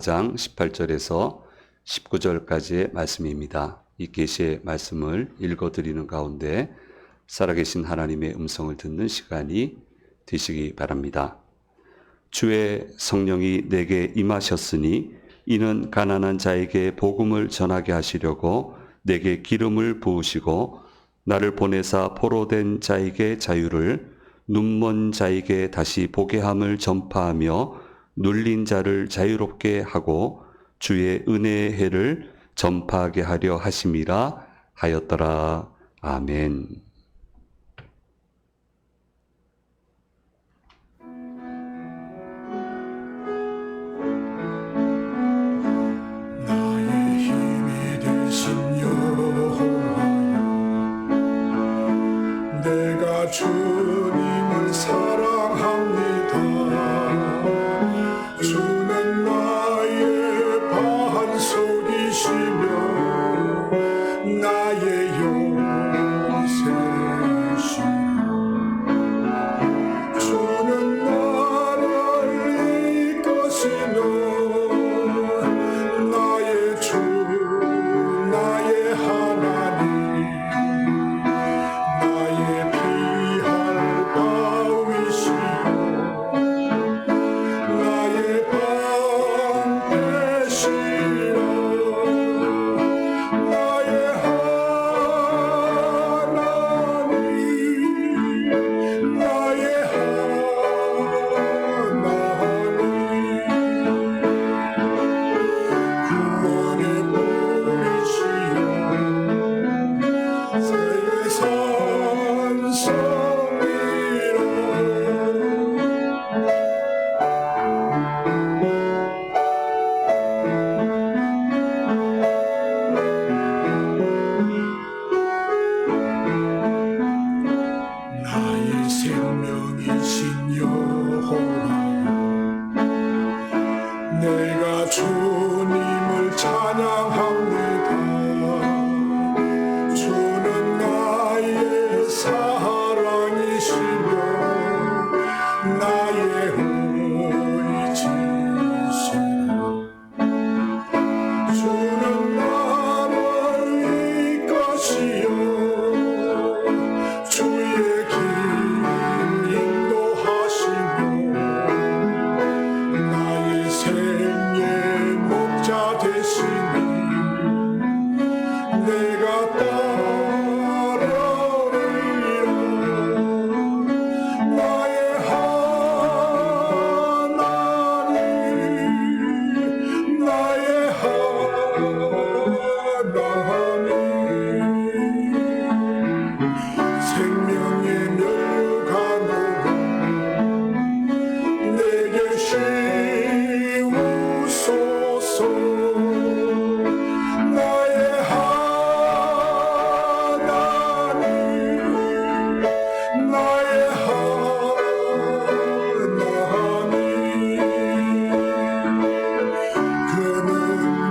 장 18절에서 19절까지의 말씀입니다. 이 계시의 말씀을 읽어드리는 가운데 살아계신 하나님의 음성을 듣는 시간이 되시기 바랍니다. 주의 성령이 내게 임하셨으니 이는 가난한 자에게 복음을 전하게 하시려고 내게 기름을 부으시고 나를 보내사 포로된 자에게 자유를, 눈먼 자에게 다시 보게 함을 전파하며 눌린 자를 자유롭게 하고 주의 은혜의 해를 전파하게 하려 하심이라 하였더라. 아멘. 나의 힘이 되신 여호와여, 내가 주님을 사랑합니다. 주는 나의 반석이시며 나의 요새시며 주는 나를 이끄시며 나의 주 나의 하나님, 나의 피할 바위시여 나의 방 되시라. 나의 하나님, 나의 하나님, 구원의 뿌리시여 세계 산성이라. 나의 생명이신 여호와여, 내가 주님을 찬양합니다. 주는 나의 사랑이시며 나의 의지시라. 주는 나를 이끄시어 주의 길 인도하시며 나의 생의 목자 되시니 내가 따르리라. 나의 하나님, 나의 하나님, 생명의 멸류관으로 내게 씌우소서. 나의 하나님, 나의 하나님, 그는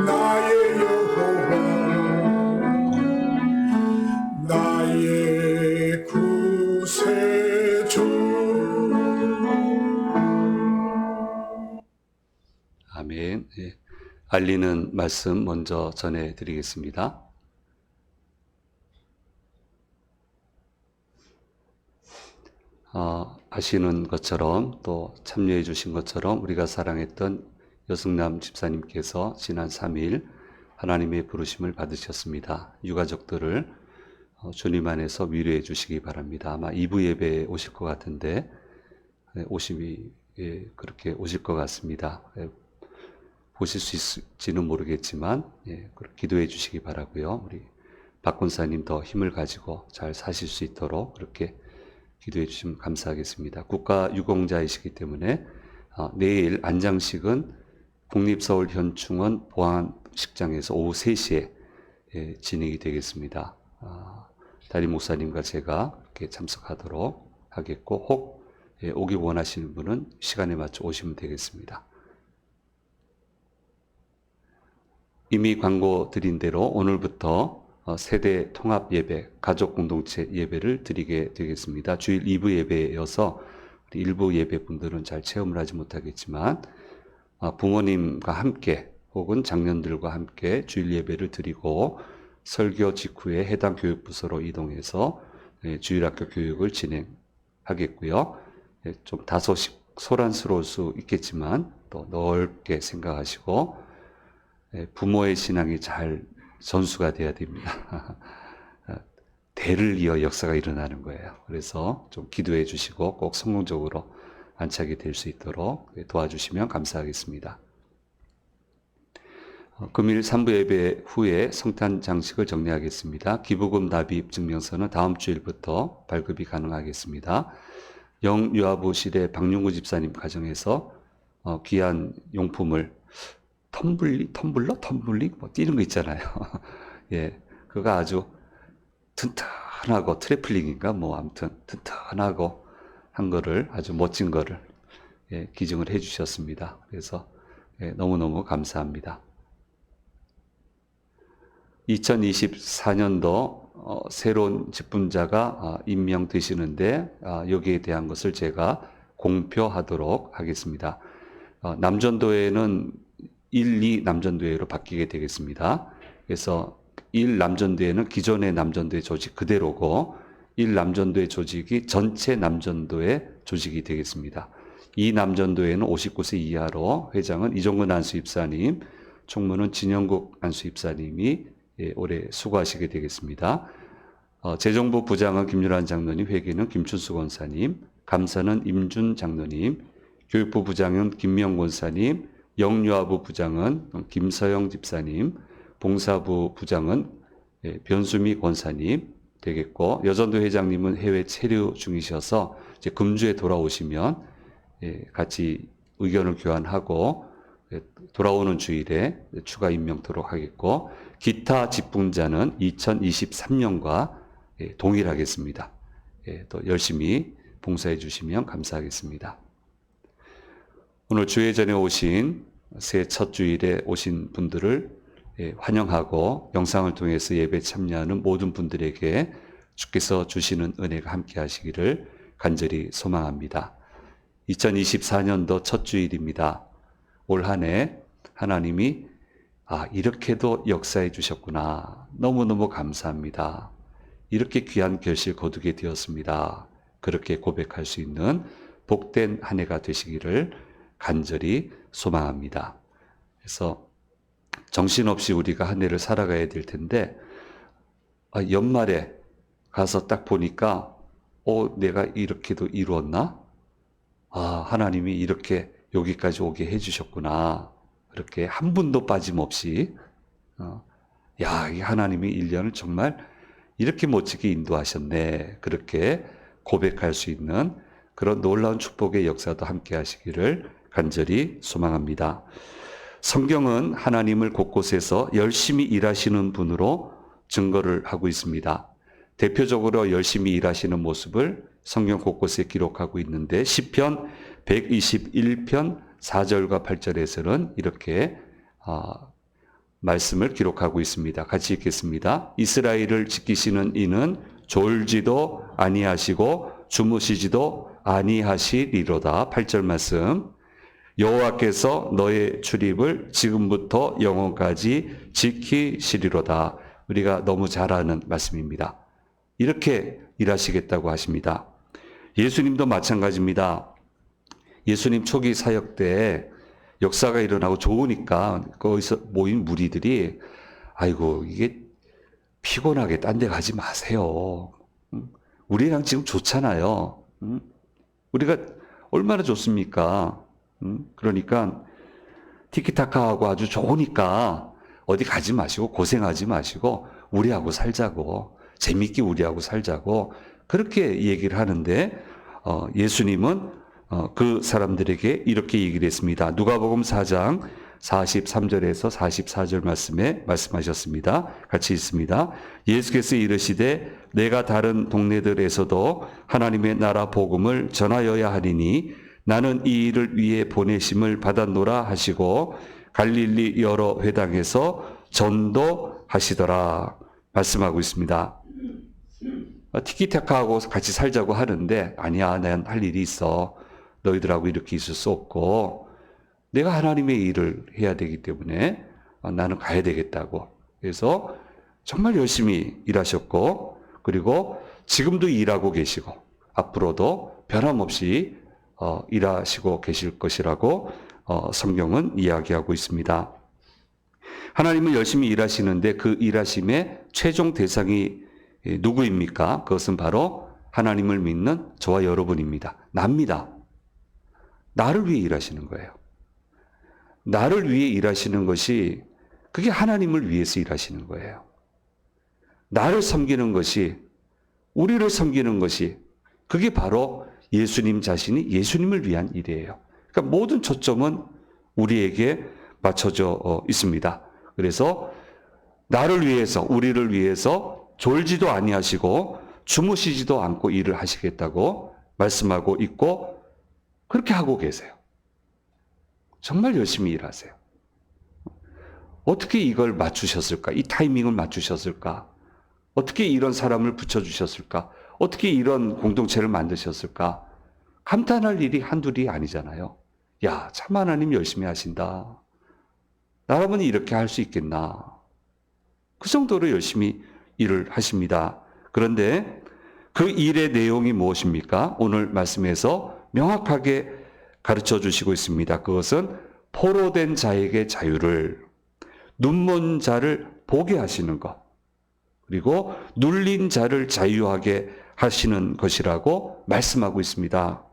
나의 여호와, 나의 구세주. 아멘. 예. 알리는 말씀 먼저 전해드리겠습니다. 아시는 것처럼 또 참여해 주신 것처럼 우리가 사랑했던 여승남 집사님께서 지난 3일 하나님의 부르심을 받으셨습니다. 유가족들을 주님 안에서 위로해 주시기 바랍니다. 아마 2부 예배에 오실 것 같은데 그렇게 오실 것 같습니다. 보실 수 있을지는 모르겠지만 기도해 주시기 바라고요. 우리 박 권사님 더 힘을 가지고 잘 사실 수 있도록 그렇게 기도해 주시면 감사하겠습니다. 국가 유공자이시기 때문에 내일 안장식은 국립서울현충원 보안식장에서 오후 3시에 진행이 되겠습니다. 담임 목사님과 제가 이렇게 참석하도록 하겠고 혹 오기 원하시는 분은 시간에 맞춰 오시면 되겠습니다. 이미 광고 드린 대로 오늘부터 세대 통합 예배, 가족 공동체 예배를 드리게 되겠습니다. 주일 2부 예배여서 일부 예배 분들은 잘 체험을 하지 못하겠지만 부모님과 함께 혹은 장년들과 함께 주일 예배를 드리고 설교 직후에 해당 교육부서로 이동해서 주일학교 교육을 진행하겠고요. 좀 다소 소란스러울 수 있겠지만 또 넓게 생각하시고 부모의 신앙이 잘 전수가 돼야 됩니다. 대를 이어 역사가 일어나는 거예요. 그래서 좀 기도해 주시고 꼭 성공적으로 안착이 될 수 있도록 도와주시면 감사하겠습니다. 금일 3부 예배 후에 성탄 장식을 정리하겠습니다. 기부금 납입 증명서는 다음 주일부터 발급이 가능하겠습니다. 영유아부실의 박용구 집사님 가정에서 귀한 용품을 텀블링 뭐 뛰는 거 있잖아요. 예, 그거 아주 튼튼하고 트래플링인가 뭐 아무튼 튼튼하고 한 거를 아주 멋진 거를 기증을 해주셨습니다. 그래서 너무너무 감사합니다. 2024년도 새로운 직분자가 임명되시는데 여기에 대한 것을 제가 공표하도록 하겠습니다. 남전도회는 1, 2 남전도회로 바뀌게 되겠습니다. 그래서 1 남전도회는 기존의 남전도회 조직 그대로고 1 남전도회 조직이 전체 남전도회 조직이 되겠습니다. 2 남전도회는 59세 이하로 회장은 이종근 안수입사님, 총무는 진영국 안수입사님이 올해 수고하시게 되겠습니다. 재정부 부장은 김유란 장로님, 회계는 김춘수 권사님, 감사는 임준 장로님, 교육부 부장은 김명 권사님, 영유아부 부장은 김서영 집사님, 봉사부 부장은 변수미 권사님 되겠고, 여전도 회장님은 해외 체류 중이셔서 이제 금주에 돌아오시면 같이 의견을 교환하고 돌아오는 주일에 추가 임명토록 하겠고, 기타 직분자는 2023년과 동일하겠습니다. 또 열심히 봉사해 주시면 감사하겠습니다. 오늘 주회전에 오신 새해 첫 주일에 오신 분들을 환영하고 영상을 통해서 예배 참여하는 모든 분들에게 주께서 주시는 은혜가 함께 하시기를 간절히 소망합니다. 2024년도 첫 주일입니다. 올 한 해 하나님이 이렇게도 역사해 주셨구나. 너무너무 감사합니다. 이렇게 귀한 결실 거두게 되었습니다. 그렇게 고백할 수 있는 복된 한 해가 되시기를 간절히 소망합니다. 그래서 정신없이 우리가 한 해를 살아가야 될 텐데 연말에 가서 딱 보니까 내가 이렇게도 이루었나? 하나님이 이렇게 여기까지 오게 해주셨구나. 그렇게 한 분도 빠짐없이 이 하나님이 1년을 정말 이렇게 멋지게 인도하셨네. 그렇게 고백할 수 있는 그런 놀라운 축복의 역사도 함께 하시기를 간절히 소망합니다. 성경은 하나님을 곳곳에서 열심히 일하시는 분으로 증거를 하고 있습니다. 대표적으로 열심히 일하시는 모습을 성경 곳곳에 기록하고 있는데 시편 121편 4절과 8절에서는 이렇게 말씀을 기록하고 있습니다. 같이 읽겠습니다. 이스라엘을 지키시는 이는 졸지도 아니하시고 주무시지도 아니하시리로다. 8절 말씀. 여호와께서 너의 출입을 지금부터 영원까지 지키시리로다. 우리가 너무 잘 아는 말씀입니다. 이렇게 일하시겠다고 하십니다. 예수님도 마찬가지입니다. 예수님 초기 사역 때 역사가 일어나고 좋으니까 거기서 모인 무리들이 이게 피곤하게 딴 데 가지 마세요. 우리랑 지금 좋잖아요. 우리가 얼마나 좋습니까? 그러니까 티키타카하고 아주 좋으니까 어디 가지 마시고 고생하지 마시고 우리하고 살자고 재밌게 우리하고 살자고 그렇게 얘기를 하는데 예수님은 그 사람들에게 이렇게 얘기를 했습니다. 누가복음 4장 43절에서 44절 말씀에 말씀하셨습니다. 같이 읽습니다. 예수께서 이르시되 내가 다른 동네들에서도 하나님의 나라 복음을 전하여야 하리니 나는 이 일을 위해 보내심을 받았노라 하시고 갈릴리 여러 회당에서 전도하시더라 말씀하고 있습니다. 티키타카하고 같이 살자고 하는데 아니야, 난 할 일이 있어. 너희들하고 이렇게 있을 수 없고 내가 하나님의 일을 해야 되기 때문에 나는 가야 되겠다고. 그래서 정말 열심히 일하셨고, 그리고 지금도 일하고 계시고, 앞으로도 변함없이 일하시고 계실 것이라고 성경은 이야기하고 있습니다. 하나님은 열심히 일하시는데 그 일하심의 최종 대상이 누구입니까? 그것은 바로 하나님을 믿는 저와 여러분입니다. 납니다. 나를 위해 일하시는 거예요. 나를 위해 일하시는 것이 그게 하나님을 위해서 일하시는 거예요. 나를 섬기는 것이, 우리를 섬기는 것이 그게 바로 예수님 자신이 예수님을 위한 일이에요. 그러니까 모든 초점은 우리에게 맞춰져 있습니다. 그래서 나를 위해서, 우리를 위해서 졸지도 아니하시고 주무시지도 않고 일을 하시겠다고 말씀하고 있고 그렇게 하고 계세요. 정말 열심히 일하세요. 어떻게 이걸 맞추셨을까? 이 타이밍을 맞추셨을까? 어떻게 이런 사람을 붙여주셨을까? 어떻게 이런 공동체를 만드셨을까? 감탄할 일이 한둘이 아니잖아요. 야, 참 하나님 열심히 하신다. 나라면 이렇게 할 수 있겠나? 그 정도로 열심히 일을 하십니다. 그런데 그 일의 내용이 무엇입니까? 오늘 말씀에서 명확하게 가르쳐 주시고 있습니다. 그것은 포로된 자에게 자유를, 눈먼 자를 보게 하시는 것, 그리고 눌린 자를 자유하게 하시는 것이라고 말씀하고 있습니다.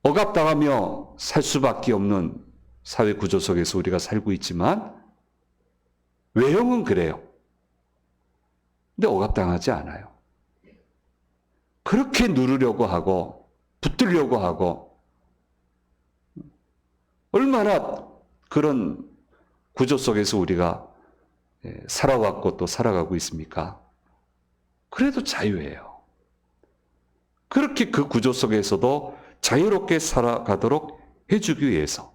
억압당하며 살 수밖에 없는 사회 구조 속에서 우리가 살고 있지만 외형은 그래요. 근데 억압당하지 않아요. 그렇게 누르려고 하고 붙들려고 하고 얼마나 그런 구조 속에서 우리가 살아왔고 또 살아가고 있습니까? 그래도 자유예요. 그렇게 그 구조 속에서도 자유롭게 살아가도록 해주기 위해서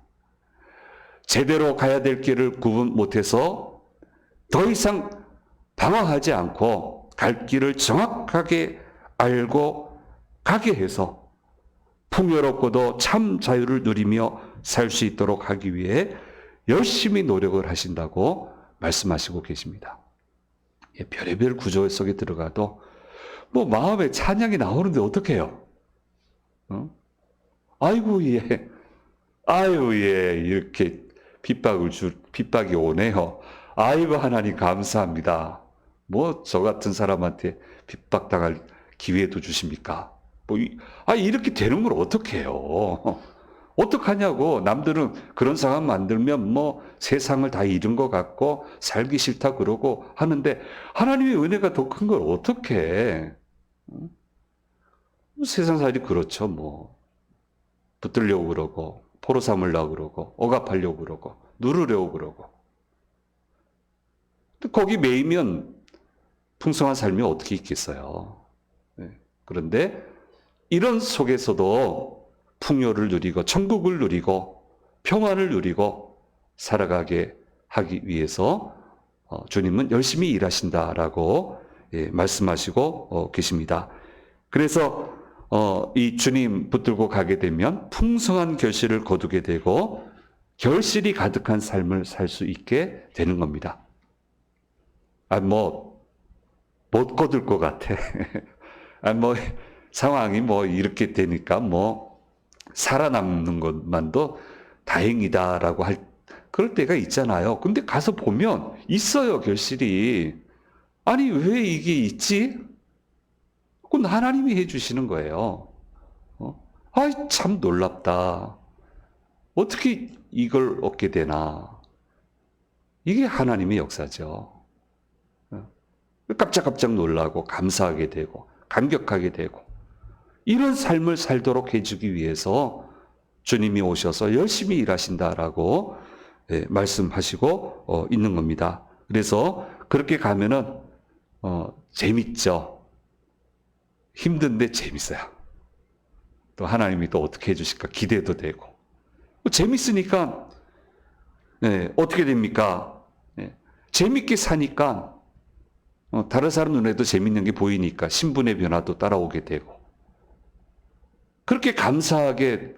제대로 가야 될 길을 구분 못해서 더 이상 방황하지 않고 갈 길을 정확하게 알고 가게 해서 풍요롭고도 참 자유를 누리며 살 수 있도록 하기 위해 열심히 노력을 하신다고 말씀하시고 계십니다. 별의별 구조 속에 들어가도 뭐 마음에 찬양이 나오는데 어떡해요? 아이고 예, 아유 예, 이렇게 핍박이 오네요. 아이고 하나님 감사합니다. 뭐 저 같은 사람한테 핍박당할 기회도 주십니까? 이렇게 되는 걸 어떡해요? 어떡하냐고. 남들은 그런 상황 만들면 뭐 세상을 다 잃은 것 같고 살기 싫다 그러고 하는데 하나님의 은혜가 더 큰 걸 어떡해? 세상살이 그렇죠. 뭐 붙들려고 그러고 포로 삼으려고 그러고 억압하려고 그러고 누르려고 그러고 거기 매이면 풍성한 삶이 어떻게 있겠어요? 그런데 이런 속에서도 풍요를 누리고 천국을 누리고 평안을 누리고 살아가게 하기 위해서 주님은 열심히 일하신다라고 말씀하시고 계십니다. 그래서 이 주님 붙들고 가게 되면 풍성한 결실을 거두게 되고 결실이 가득한 삶을 살 수 있게 되는 겁니다. 못 거둘 것 같아. 상황이 이렇게 되니까 살아남는 것만도 다행이다라고 그럴 때가 있잖아요. 근데 가서 보면 있어요, 결실이. 아니, 왜 이게 있지? 그건 하나님이 해주시는 거예요. 참 놀랍다. 어떻게 이걸 얻게 되나? 이게 하나님의 역사죠. 깜짝깜짝 놀라고 감사하게 되고 감격하게 되고 이런 삶을 살도록 해주기 위해서 주님이 오셔서 열심히 일하신다라고 말씀하시고 있는 겁니다. 그래서 그렇게 가면은 재밌죠. 힘든데 재밌어요. 또 하나님이 또 어떻게 해주실까 기대도 되고 재밌으니까 어떻게 됩니까? 재밌게 사니까 다른 사람 눈에도 재밌는 게 보이니까 신분의 변화도 따라오게 되고 그렇게 감사하게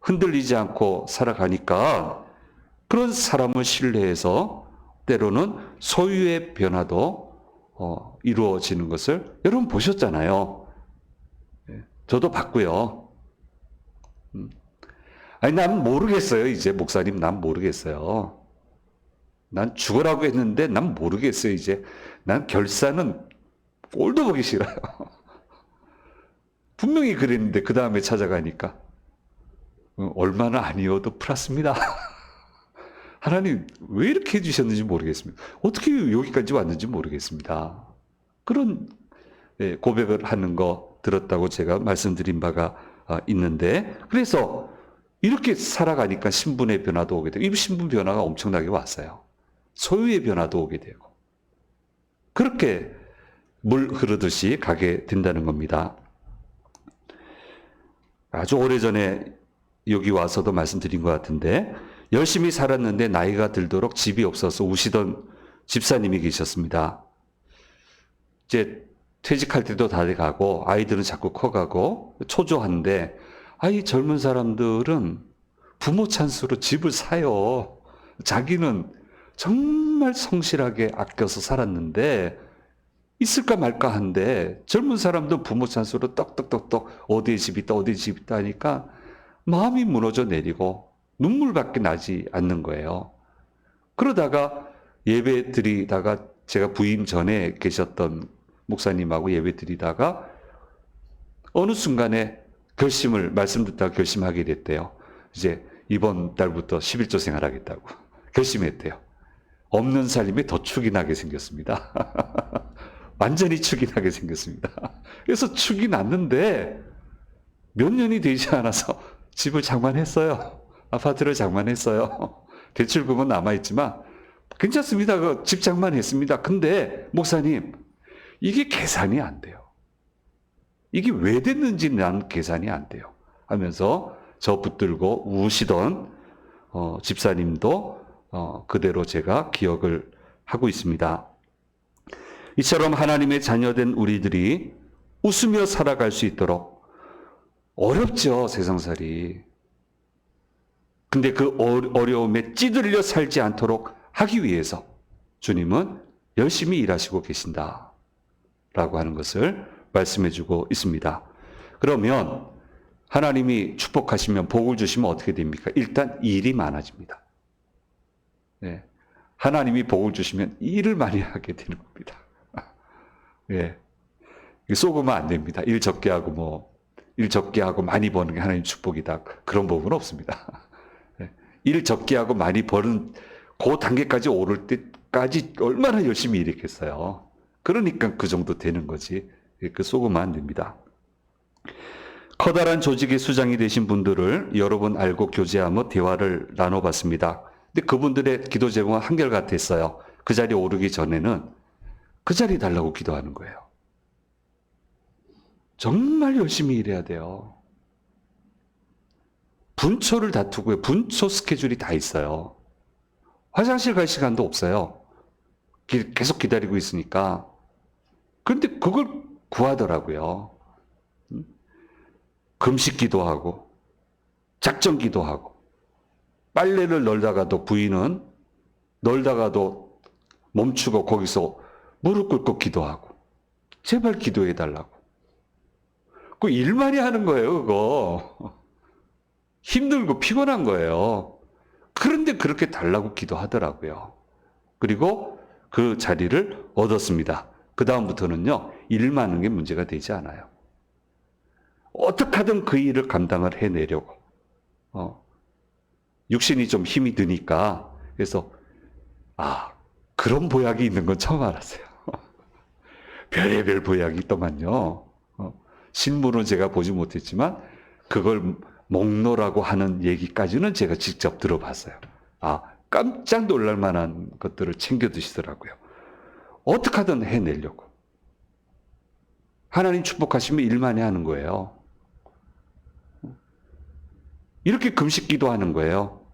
흔들리지 않고 살아가니까 그런 사람을 신뢰해서 때로는 소유의 변화도 이루어지는 것을 여러분 보셨잖아요. 저도 봤고요. 아니, 난 모르겠어요. 이제 목사님, 난 모르겠어요. 난 죽으라고 했는데 난 모르겠어요. 이제 난 결사는 꼴도 보기 싫어요. 분명히 그랬는데 그 다음에 찾아가니까 얼마나 아니어도 플러스입니다. 하나님 왜 이렇게 해주셨는지 모르겠습니다. 어떻게 여기까지 왔는지 모르겠습니다. 그런 고백을 하는 거 들었다고 제가 말씀드린 바가 있는데, 그래서 이렇게 살아가니까 신분의 변화도 오게 되고, 이 신분 변화가 엄청나게 왔어요. 소유의 변화도 오게 되고, 그렇게 물 흐르듯이 가게 된다는 겁니다. 아주 오래전에 여기 와서도 말씀드린 것 같은데, 열심히 살았는데 나이가 들도록 집이 없어서 우시던 집사님이 계셨습니다. 이제 퇴직할 때도 다 돼가고 아이들은 자꾸 커가고 초조한데, 이 젊은 사람들은 부모 찬스로 집을 사요. 자기는 정말 성실하게 아껴서 살았는데 있을까 말까 한데, 젊은 사람도 부모 찬스로 떡떡떡떡 어디에 집 있다 어디에 집 있다 하니까 마음이 무너져 내리고 눈물밖에 나지 않는 거예요. 그러다가 예배 드리다가, 제가 부임 전에 계셨던 목사님하고 예배 드리다가 어느 순간에 말씀 듣다가 결심하게 됐대요. 이제 이번 달부터 11조 생활하겠다고 결심했대요. 없는 살림에 더 축이 나게 생겼습니다. 완전히 축이 나게 생겼습니다. 그래서 축이 났는데 몇 년이 되지 않아서 집을 장만했어요. 아파트를 장만했어요. 대출금은 남아있지만 괜찮습니다. 그 집 장만했습니다. 근데 목사님, 이게 계산이 안 돼요. 이게 왜 됐는지 난 계산이 안 돼요. 하면서 저 붙들고 우시던 집사님도 그대로 제가 기억을 하고 있습니다. 이처럼 하나님의 자녀된 우리들이 웃으며 살아갈 수 있도록 어렵죠, 세상살이. 근데 그 어려움에 찌들려 살지 않도록 하기 위해서 주님은 열심히 일하시고 계신다 라고 하는 것을 말씀해 주고 있습니다. 그러면 하나님이 축복하시면, 복을 주시면 어떻게 됩니까? 일단 일이 많아집니다. 네. 하나님이 복을 주시면 일을 많이 하게 되는 겁니다. 예. 쏘으면 안 됩니다. 일 적게 하고 많이 버는 게 하나님 축복이다. 그런 법은 없습니다. 일 적게 하고 많이 버는 그 단계까지 오를 때까지 얼마나 열심히 일했겠어요. 그러니까 그 정도 되는 거지. 쏘으면 안 됩니다. 커다란 조직의 수장이 되신 분들을 여러 번 알고 교제하며 대화를 나눠봤습니다. 근데 그분들의 기도 제목은 한결같았어요. 그 자리에 오르기 전에는 그 자리 달라고 기도하는 거예요. 정말 열심히 일해야 돼요. 분초를 다투고요. 분초 스케줄이 다 있어요. 화장실 갈 시간도 없어요. 계속 기다리고 있으니까. 그런데 그걸 구하더라고요. 금식 기도하고, 작정 기도하고, 빨래를 널다가도 부인은 널다가도 멈추고 거기서 무릎 꿇고 기도하고, 제발 기도해 달라고. 그 일만이 하는 거예요, 그거. 힘들고 피곤한 거예요. 그런데 그렇게 달라고 기도하더라고요. 그리고 그 자리를 얻었습니다. 그 다음부터는요, 일만 하는 게 문제가 되지 않아요. 어떻게 하든 그 일을 감당을 해내려고. 육신이 좀 힘이 드니까, 그래서, 그런 보약이 있는 건 처음 알았어요. 별의별 보약이 있더만요. 신문은 제가 보지 못했지만, 그걸 먹노라고 하는 얘기까지는 제가 직접 들어봤어요. 깜짝 놀랄 만한 것들을 챙겨 드시더라고요. 어떻게 하든 해내려고. 하나님 축복하시면 일만이 하는 거예요. 이렇게 금식 기도하는 거예요.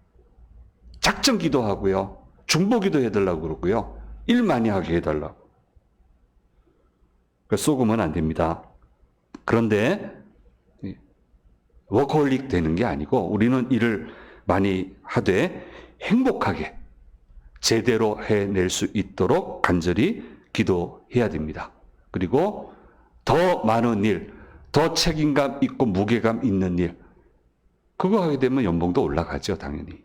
작정 기도하고요. 중보기도 해달라고 그러고요. 일 많이 하게 해달라고. 쏘으면 안 됩니다. 그런데 워커홀릭 되는 게 아니고 우리는 일을 많이 하되 행복하게 제대로 해낼 수 있도록 간절히 기도해야 됩니다. 그리고 더 많은 일, 더 책임감 있고 무게감 있는 일, 그거 하게 되면 연봉도 올라가죠, 당연히.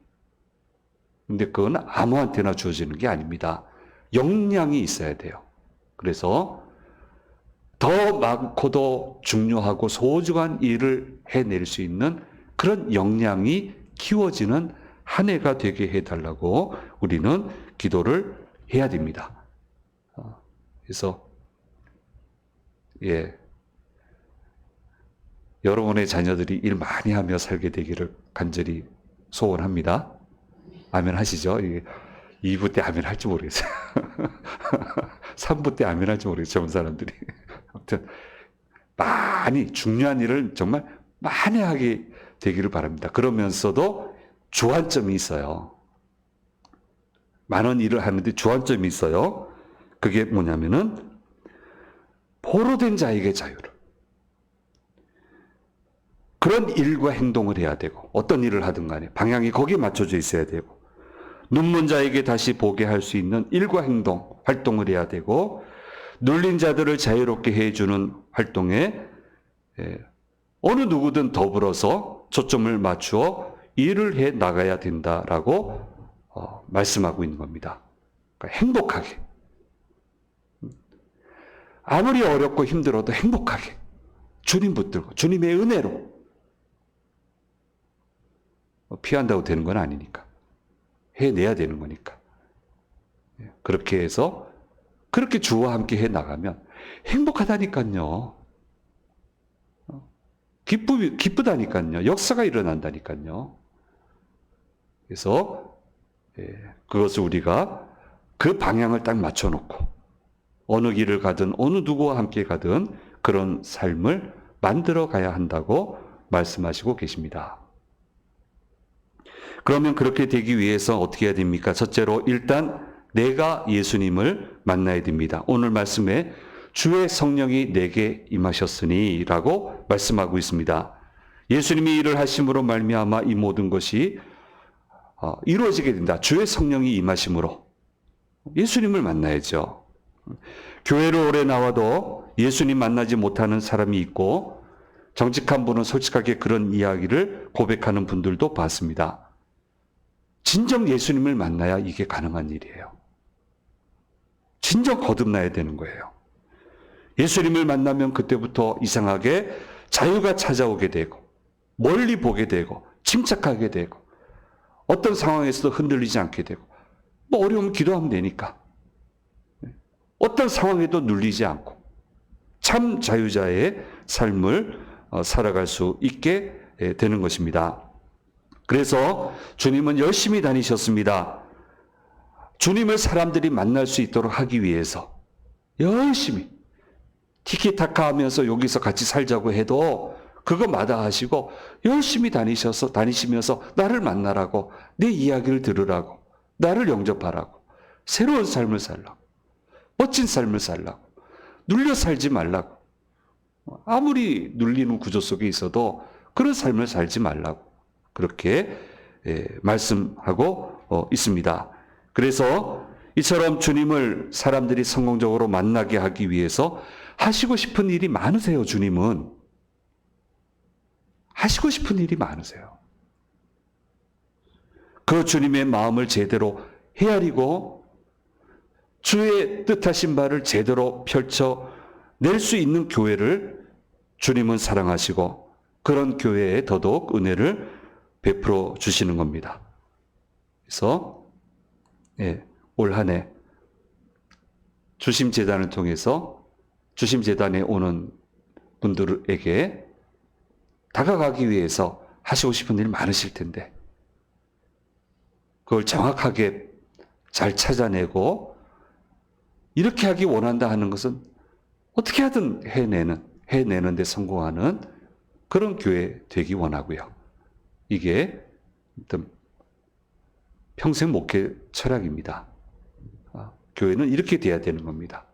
근데 그건 아무한테나 주어지는 게 아닙니다. 역량이 있어야 돼요. 그래서 더 많고도 중요하고 소중한 일을 해낼 수 있는 그런 역량이 키워지는 한 해가 되게 해달라고 우리는 기도를 해야 됩니다. 그래서 여러분의 자녀들이 일 많이 하며 살게 되기를 간절히 소원합니다. 아멘 하시죠? 2부 때 아멘 할지 모르겠어요. 3부 때 아멘 할지 모르겠어요. 젊은 사람들이. 아무튼 많이 중요한 일을 정말 많이 하게 되기를 바랍니다. 그러면서도 주안점이 있어요. 많은 일을 하는데 주안점이 있어요. 그게 뭐냐면은 포로된 자에게 자유를. 그런 일과 행동을 해야 되고 어떤 일을 하든 간에 방향이 거기에 맞춰져 있어야 되고 눈먼 자에게 다시 보게 할 수 있는 일과 행동, 활동을 해야 되고 눌린 자들을 자유롭게 해주는 활동에 어느 누구든 더불어서 초점을 맞추어 일을 해 나가야 된다라고 말씀하고 있는 겁니다. 그러니까 행복하게. 아무리 어렵고 힘들어도 행복하게. 주님 붙들고 주님의 은혜로. 피한다고 되는 건 아니니까. 해내야 되는 거니까. 그렇게 해서 그렇게 주와 함께 해 나가면 행복하다니까요. 기쁘다니까요. 역사가 일어난다니까요. 그래서 그것을 우리가 그 방향을 딱 맞춰놓고 어느 길을 가든 어느 누구와 함께 가든 그런 삶을 만들어 가야 한다고 말씀하시고 계십니다. 그러면 그렇게 되기 위해서 어떻게 해야 됩니까? 첫째로 일단 내가 예수님을 만나야 됩니다. 오늘 말씀에 주의 성령이 내게 임하셨으니 라고 말씀하고 있습니다. 예수님이 일을 하심으로 말미암아 이 모든 것이 이루어지게 된다. 주의 성령이 임하심으로. 예수님을 만나야죠. 교회를 오래 나와도 예수님 만나지 못하는 사람이 있고 정직한 분은 솔직하게 그런 이야기를 고백하는 분들도 봤습니다. 진정 예수님을 만나야 이게 가능한 일이에요. 진정 거듭나야 되는 거예요. 예수님을 만나면 그때부터 이상하게 자유가 찾아오게 되고 멀리 보게 되고 침착하게 되고 어떤 상황에서도 흔들리지 않게 되고 뭐 어려우면 기도하면 되니까 어떤 상황에도 눌리지 않고 참 자유자의 삶을 살아갈 수 있게 되는 것입니다. 그래서 주님은 열심히 다니셨습니다. 주님을 사람들이 만날 수 있도록 하기 위해서 열심히 티키타카 하면서 여기서 같이 살자고 해도 그거 마다하시고 열심히 다니시면서 나를 만나라고, 내 이야기를 들으라고, 나를 영접하라고, 새로운 삶을 살라고, 멋진 삶을 살라고, 눌려 살지 말라고, 아무리 눌리는 구조 속에 있어도 그런 삶을 살지 말라고 그렇게 말씀하고 있습니다. 그래서 이처럼 주님을 사람들이 성공적으로 만나게 하기 위해서 하시고 싶은 일이 많으세요. 주님은 하시고 싶은 일이 많으세요. 그 주님의 마음을 제대로 헤아리고 주의 뜻하신 바를 제대로 펼쳐낼 수 있는 교회를 주님은 사랑하시고 그런 교회에 더더욱 은혜를 베풀어 주시는 겁니다. 그래서 올 한 해 주심재단을 통해서 주심재단에 오는 분들에게 다가가기 위해서 하시고 싶은 일 많으실 텐데 그걸 정확하게 잘 찾아내고 이렇게 하기 원한다 하는 것은 어떻게 하든 해내는 데 성공하는 그런 교회 되기 원하고요. 이게 평생 목회 철학입니다. 교회는 이렇게 돼야 되는 겁니다.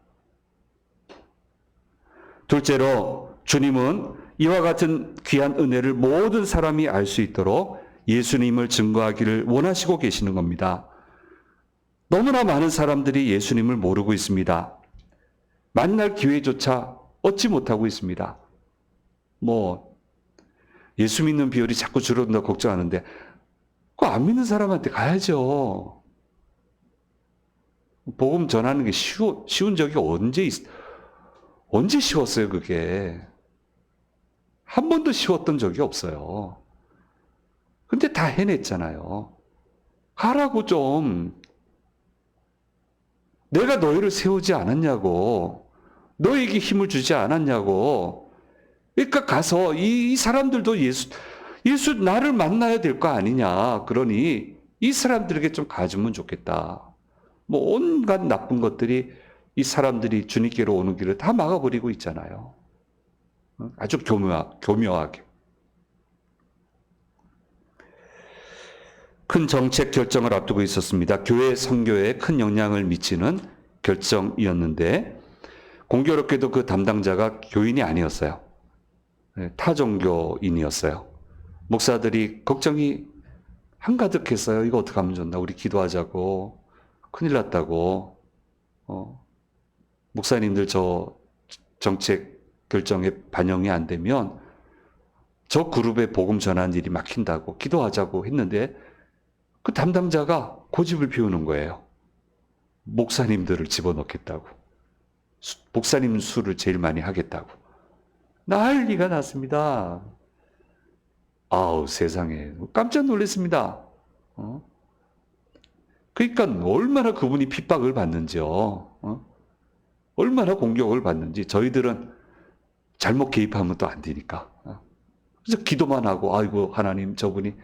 둘째로 주님은 이와 같은 귀한 은혜를 모든 사람이 알 수 있도록 예수님을 증거하기를 원하시고 계시는 겁니다. 너무나 많은 사람들이 예수님을 모르고 있습니다. 만날 기회조차 얻지 못하고 있습니다. 예수 믿는 비율이 자꾸 줄어든다고 걱정하는데, 그거 안 믿는 사람한테 가야죠. 복음 전하는 게 쉬운 적이 언제 쉬웠어요, 그게? 한 번도 쉬웠던 적이 없어요. 근데 다 해냈잖아요. 하라고 좀. 내가 너희를 세우지 않았냐고. 너에게 힘을 주지 않았냐고. 그러니까 가서 이 사람들도 예수 나를 만나야 될 거 아니냐. 그러니 이 사람들에게 좀 가주면 좋겠다. 온갖 나쁜 것들이 이 사람들이 주님께로 오는 길을 다 막아버리고 있잖아요. 아주 교묘하게. 큰 정책 결정을 앞두고 있었습니다. 교회 선교에 큰 영향을 미치는 결정이었는데 공교롭게도 그 담당자가 교인이 아니었어요. 타종교인이었어요. 목사들이 걱정이 한가득했어요. 이거 어떻게 하면 좋나? 우리 기도하자고. 큰일 났다고. 목사님들 저 정책 결정에 반영이 안 되면 저 그룹에 복음 전하는 일이 막힌다고 기도하자고 했는데 그 담당자가 고집을 피우는 거예요. 목사님들을 집어넣겠다고. 목사님 수를 제일 많이 하겠다고. 난리가 났습니다. 아우, 세상에. 깜짝 놀랐습니다. 그러니까 얼마나 그분이 핍박을 받는지요. 얼마나 공격을 받는지. 저희들은 잘못 개입하면 또 안 되니까. 그래서 기도만 하고, 아이고, 하나님, 저분이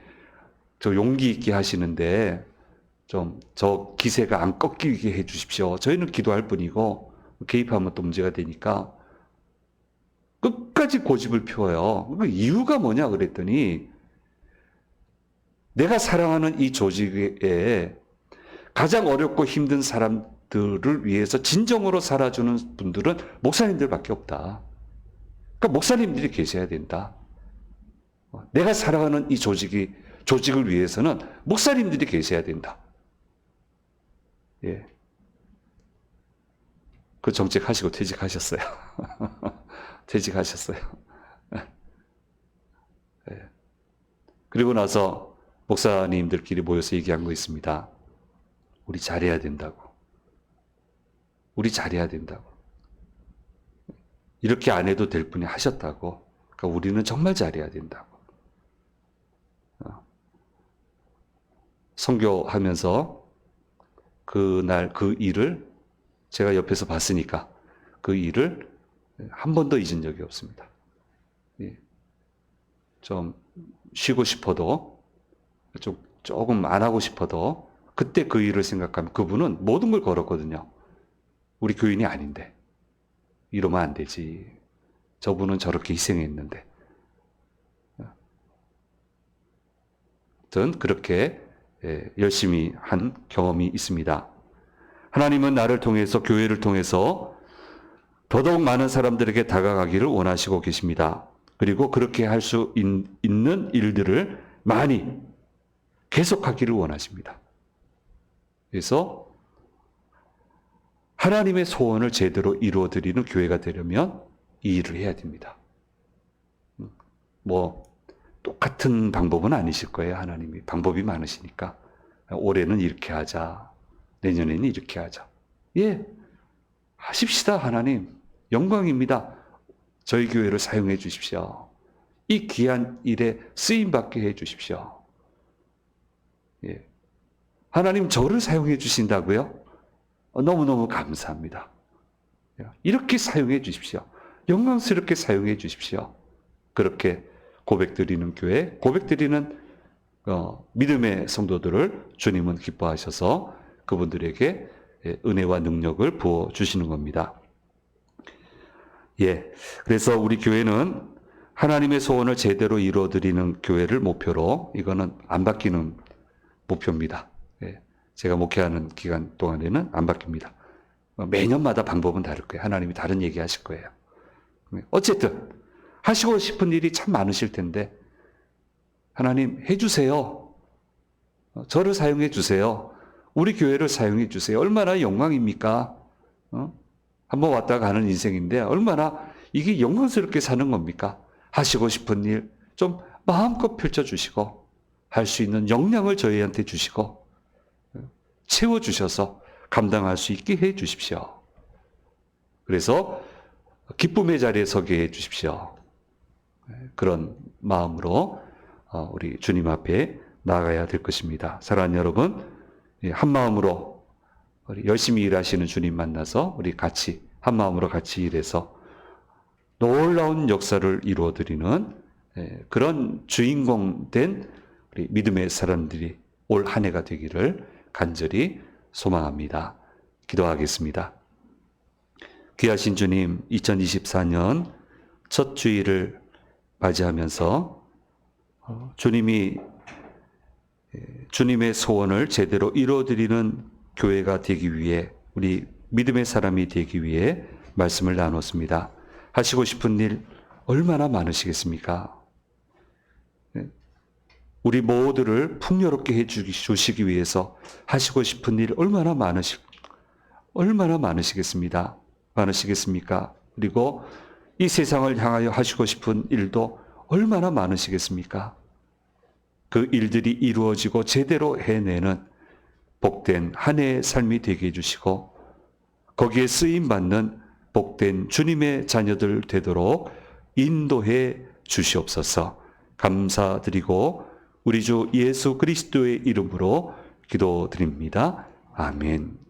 저 용기 있게 하시는데 좀 저 기세가 안 꺾이게 해 주십시오. 저희는 기도할 뿐이고 개입하면 또 문제가 되니까 끝까지 고집을 피워요. 그 이유가 뭐냐 그랬더니 내가 사랑하는 이 조직에 가장 어렵고 힘든 사람들을 위해서 진정으로 살아주는 분들은 목사님들밖에 없다. 그러니까 목사님들이 계셔야 된다. 내가 사랑하는 이 조직을 위해서는 목사님들이 계셔야 된다. 예. 그 정책 하시고 퇴직하셨어요. 퇴직하셨어요. 예. 그리고 나서 목사님들끼리 모여서 얘기한 거 있습니다. 우리 잘해야 된다고. 우리 잘해야 된다고. 이렇게 안 해도 될 분이 하셨다고. 그러니까 우리는 정말 잘해야 된다고. 선교하면서 그날 그 일을 제가 옆에서 봤으니까 그 일을 한 번도 잊은 적이 없습니다. 좀 쉬고 싶어도 조금 안 하고 싶어도 그때 그 일을 생각하면 그분은 모든 걸 걸었거든요. 우리 교인이 아닌데 이러면 안 되지. 저분은 저렇게 희생했는데. 전 그렇게 열심히 한 경험이 있습니다. 하나님은 나를 통해서 교회를 통해서 더더욱 많은 사람들에게 다가가기를 원하시고 계십니다. 그리고 그렇게 할 수 있는 일들을 많이 계속하기를 원하십니다. 그래서 하나님의 소원을 제대로 이루어드리는 교회가 되려면 이 일을 해야 됩니다. 똑같은 방법은 아니실 거예요. 하나님이 방법이 많으시니까 올해는 이렇게 하자, 내년에는 이렇게 하자. 예, 하십시다. 하나님 영광입니다. 저희 교회를 사용해 주십시오. 이 귀한 일에 쓰임 받게 해 주십시오. 예, 하나님 저를 사용해 주신다고요? 너무너무 감사합니다. 이렇게 사용해 주십시오. 영광스럽게 사용해 주십시오. 그렇게 고백드리는 교회, 고백드리는 믿음의 성도들을 주님은 기뻐하셔서 그분들에게 은혜와 능력을 부어주시는 겁니다. 예, 그래서 우리 교회는 하나님의 소원을 제대로 이루어드리는 교회를 목표로, 이거는 안 바뀌는 목표입니다. 예, 제가 목회하는 기간 동안에는 안 바뀝니다. 매년마다 방법은 다를 거예요. 하나님이 다른 얘기 하실 거예요. 어쨌든 하시고 싶은 일이 참 많으실 텐데 하나님 해주세요. 저를 사용해 주세요. 우리 교회를 사용해 주세요. 얼마나 영광입니까? 한번 왔다 가는 인생인데 얼마나 이게 영광스럽게 사는 겁니까? 하시고 싶은 일 좀 마음껏 펼쳐주시고 할 수 있는 역량을 저희한테 주시고 채워주셔서 감당할 수 있게 해 주십시오. 그래서 기쁨의 자리에 서게 해 주십시오. 그런 마음으로 우리 주님 앞에 나아가야 될 것입니다. 사랑하는 여러분, 한 마음으로 우리 열심히 일하시는 주님 만나서 우리 같이 한 마음으로 같이 일해서 놀라운 역사를 이루어드리는 그런 주인공 된 우리 믿음의 사람들이 올 한 해가 되기를 간절히 소망합니다. 기도하겠습니다. 귀하신 주님, 2024년 첫 주일을 맞이하면서 주님이 주님의 소원을 제대로 이루어드리는 교회가 되기 위해 우리 믿음의 사람이 되기 위해 말씀을 나눴습니다. 하시고 싶은 일 얼마나 많으시겠습니까? 우리 모두를 풍요롭게 해주시기 위해서 하시고 싶은 일 얼마나 많으시겠습니까? 그리고 이 세상을 향하여 하시고 싶은 일도 얼마나 많으시겠습니까? 그 일들이 이루어지고 제대로 해내는 복된 한 해의 삶이 되게 해주시고 거기에 쓰임받는 복된 주님의 자녀들 되도록 인도해 주시옵소서. 감사드리고 우리 주 예수 그리스도의 이름으로 기도드립니다. 아멘.